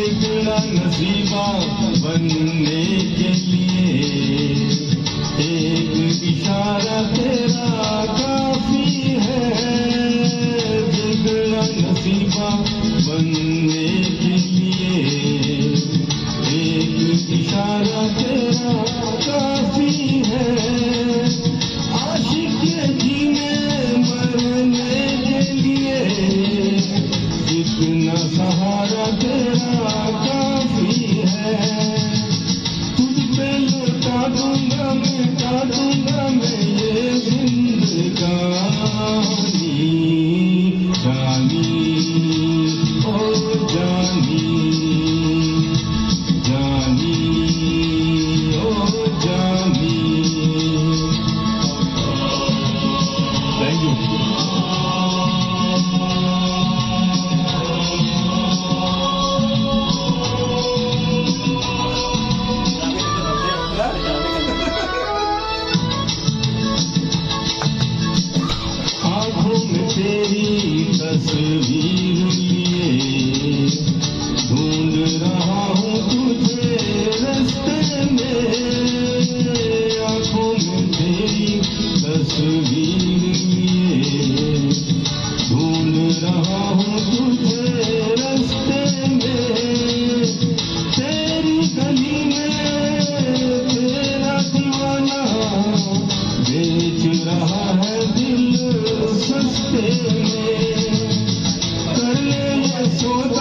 बिगड़ा नसीबा बनने के लिए एक इशारा तेरा काफी है। बिगड़ा नसीबा बनने के लिए एक इशारा तेरा काफी है। आशिक के जीने मरने के लिए इतना सहारा तेरा काफी है। तुझ पे लौटा दूंगा मैं ये जिंदगानी। जानी ओ जानी, जानी ओ जानी। Thank you. तेरी तस्वीर लिए ढूंढ रहा हूँ तुझे रास्ते में। आँखों में तेरी तस्वीर लिए ढूंढ रहा हूँ तुझे रास्ते में। तेरी गली में तेरा दीवाना बेच रहा है दिल सस्ते में। कर ले ये सोच